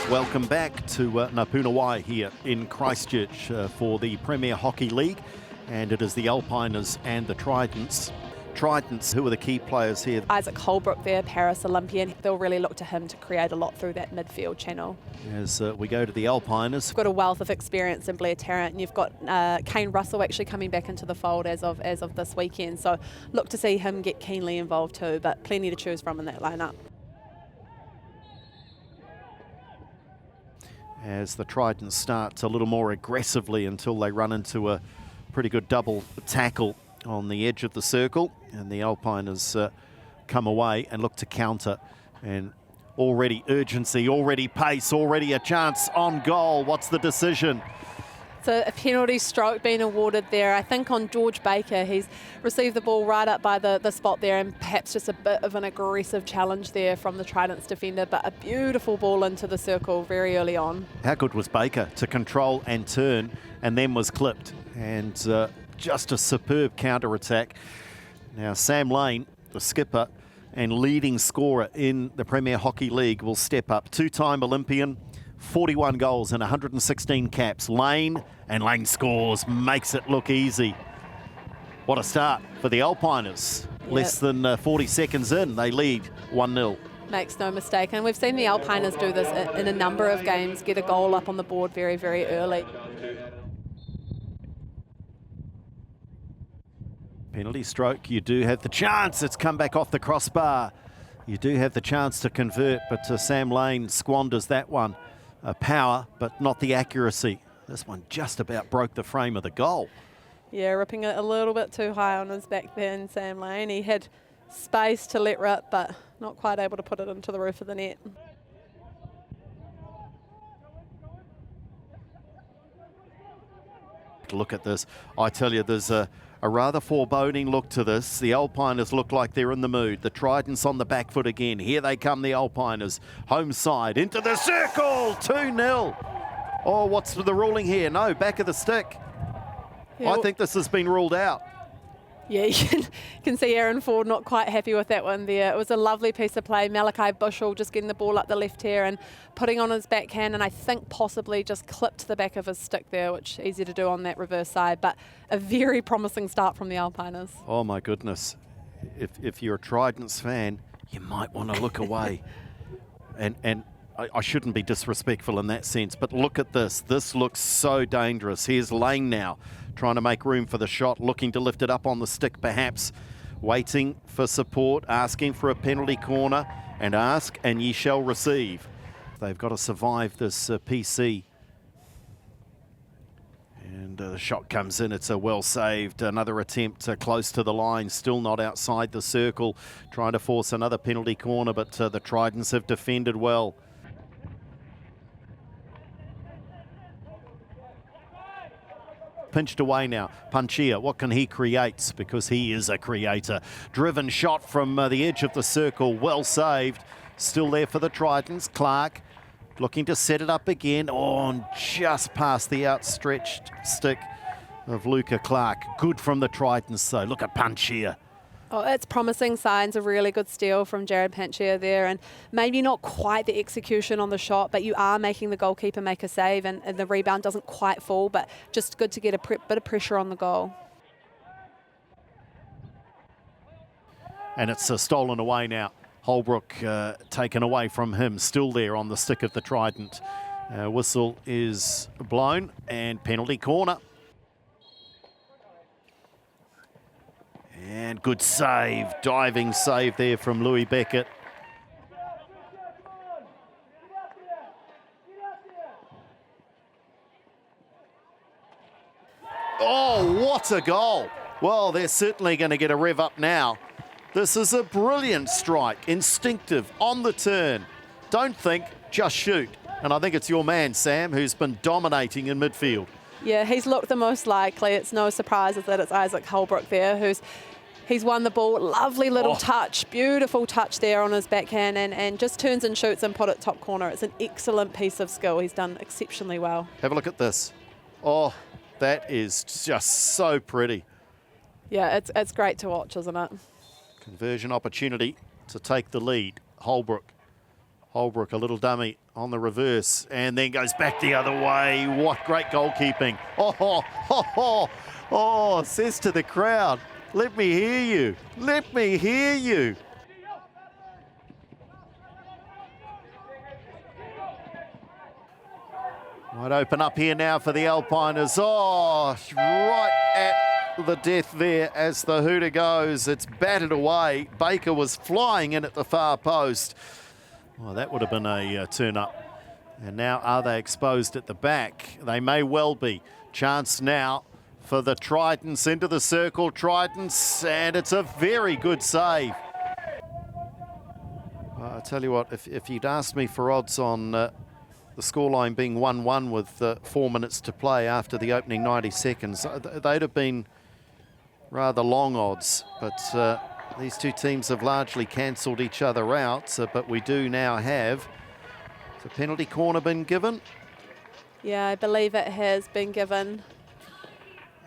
Welcome back to Napunawai here in Christchurch for the Premier Hockey League, and it is the Alpiners and the Tridents. Tridents, who are the key players here? Isaac Holbrook there, Paris Olympian. They'll really look to him to create a lot through that midfield channel. As we go to the Alpiners. You've got a wealth of experience in Blair Tarrant, and you've got Kane Russell actually coming back into the fold as of this weekend. So look to see him get keenly involved too, but plenty to choose from in that lineup. As the Tridents start a little more aggressively until they run into a pretty good double tackle on the edge of the circle, and the Alpiners come away and look to counter, and already urgency, already pace, already a chance on goal. What's the decision? So a penalty stroke being awarded there, I think, on George Baker. He's received the ball right up by the spot there, and perhaps just a bit of an aggressive challenge there from the Tridents defender, but a beautiful ball into the circle very early on. How good was Baker to control and turn, and then was clipped, and just a superb counter-attack. Now Sam Lane, the skipper and leading scorer in the Premier Hockey League, will step up. Two-time Olympian, 41 goals and 116 caps. Lane scores, makes it look easy. What a start for the Alpiners. Yep. Less than 40 seconds in, they lead 1-0. Makes no mistake, and we've seen the Alpiners do this in a number of games, get a goal up on the board very, very early. Penalty stroke, you do have the chance. It's come back off the crossbar. You do have the chance to convert, but Sam Lane squanders that one. Power, but not the accuracy. This one just about broke the frame of the goal. Yeah, ripping it a little bit too high on his back then, Sam Lane. He had space to let rip, but not quite able to put it into the roof of the net. Look at this. I tell you, there's a rather foreboding look to this. The Alpiners look like they're in the mood. The Tridents on the back foot again. Here they come, the Alpiners. Home side, into the circle, 2-0. Oh, what's the ruling here? No, back of the stick. Yeah, I think this has been ruled out. Yeah, you can see Aaron Ford not quite happy with that one there. It was a lovely piece of play. Malachi Bushell just getting the ball up the left here and putting on his backhand, and I think possibly just clipped the back of his stick there, which is easy to do on that reverse side, but a very promising start from the Alpiners. Oh my goodness. If you're a Tridents fan, you might want to look away. And I shouldn't be disrespectful in that sense, but look at this. This looks so dangerous. Here's Lane now, trying to make room for the shot, looking to lift it up on the stick perhaps, waiting for support, asking for a penalty corner, and ask and ye shall receive. They've got to survive this PC. And the shot comes in, it's a well saved, another attempt close to the line, still not outside the circle, trying to force another penalty corner, but the Tridents have defended well. Pinched away now. Panchia, what can he create? Because he is a creator. Driven shot from the edge of the circle, well saved. Still there for the Tridents. Clark looking to set it up again. Oh, and just past the outstretched stick of Luca Clark. Good from the Tridents though. Look at Panchia. Oh, it's promising signs. A really good steal from Jared Panchia there, and maybe not quite the execution on the shot, but you are making the goalkeeper make a save, and the rebound doesn't quite fall, but just good to get a bit of pressure on the goal. And it's stolen away now. Holbrook taken away from him, still there on the stick of the Trident. Whistle is blown, and penalty corner. And good save, diving save there from Louis Beckett. Oh, what a goal. Well, they're certainly going to get a rev up now. This is a brilliant strike, instinctive, on the turn. Don't think, just shoot. And I think it's your man, Sam, who's been dominating in midfield. Yeah, he's looked the most likely. It's no surprise that it's Isaac Holbrook there, he's won the ball. Lovely little touch, beautiful touch there on his backhand, and just turns and shoots and put it top corner. It's an excellent piece of skill. He's done exceptionally well. Have a look at this. Oh, that is just so pretty. Yeah, it's great to watch, isn't it? Conversion opportunity to take the lead. Holbrook Holbrook, a little dummy on the reverse, and then goes back the other way. What great goalkeeping. Oh, says to the crowd, let me hear you. Let me hear you. Might open up here now for the Alpiners. Oh, right at the death there as the hooter goes. It's batted away. Baker was flying in at the far post. Well, that would have been a turn up. And now are they exposed at the back? They may well be. Chance now for the Tridents into the circle. Tridents, and it's a very good save. I tell you what, if you'd asked me for odds on the scoreline being 1-1 with 4 minutes to play after the opening 90 seconds, they'd have been rather long odds. But these two teams have largely cancelled each other out, but we do now have the penalty corner been given. Yeah, I believe it has been given.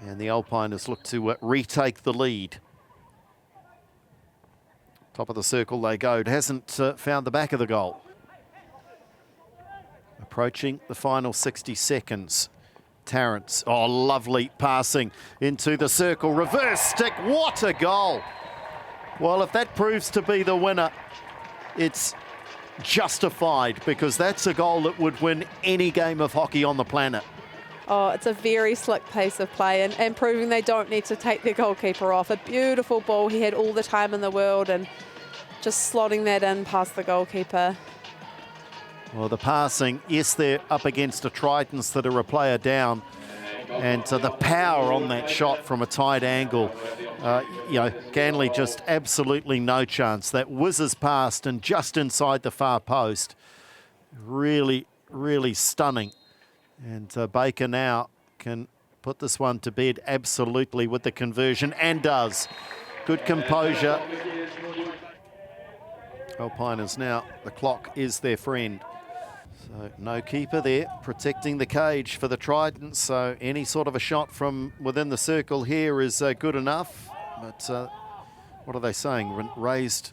And the Alpiners look to retake the lead. Top of the circle they go. It hasn't found the back of the goal. Approaching the final 60 seconds. Tridents, oh, lovely passing into the circle. Reverse stick, what a goal. Well, if that proves to be the winner, it's justified, because that's a goal that would win any game of hockey on the planet. Oh, it's a very slick piece of play and proving they don't need to take their goalkeeper off. A beautiful ball. He had all the time in the world and just slotting that in past the goalkeeper. Well, the passing, yes, they're up against a Tridents that are a player down. And the power on that shot from a tight angle, you know, Ganley just absolutely no chance. That whizzes past and just inside the far post. Really, really stunning. And Baker now can put this one to bed absolutely with the conversion, and does. Good composure. Alpiners now, the clock is their friend. So no keeper there, protecting the cage for the Tridents. So any sort of a shot from within the circle here is good enough. But what are they saying? Raised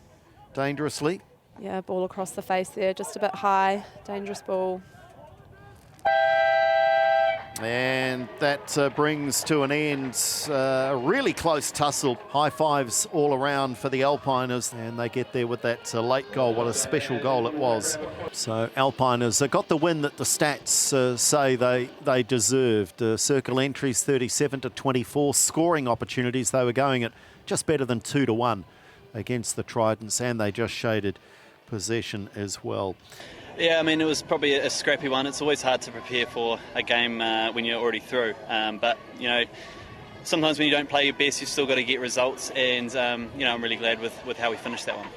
dangerously? Yeah, ball across the face there, just a bit high. Dangerous ball. And that brings to an end a really close tussle. High fives all around for the Alpiners, and they get there with that late goal. What a special goal it was. So Alpiners got the win that the stats say they deserved. Circle entries 37 to 24. Scoring opportunities, they were going at just better than 2-1 against the Tridents, and they just shaded possession as well. Yeah, I mean, it was probably a scrappy one. It's always hard to prepare for a game when you're already through. But, you know, sometimes when you don't play your best, you've still got to get results. And, you know, I'm really glad with how we finished that one.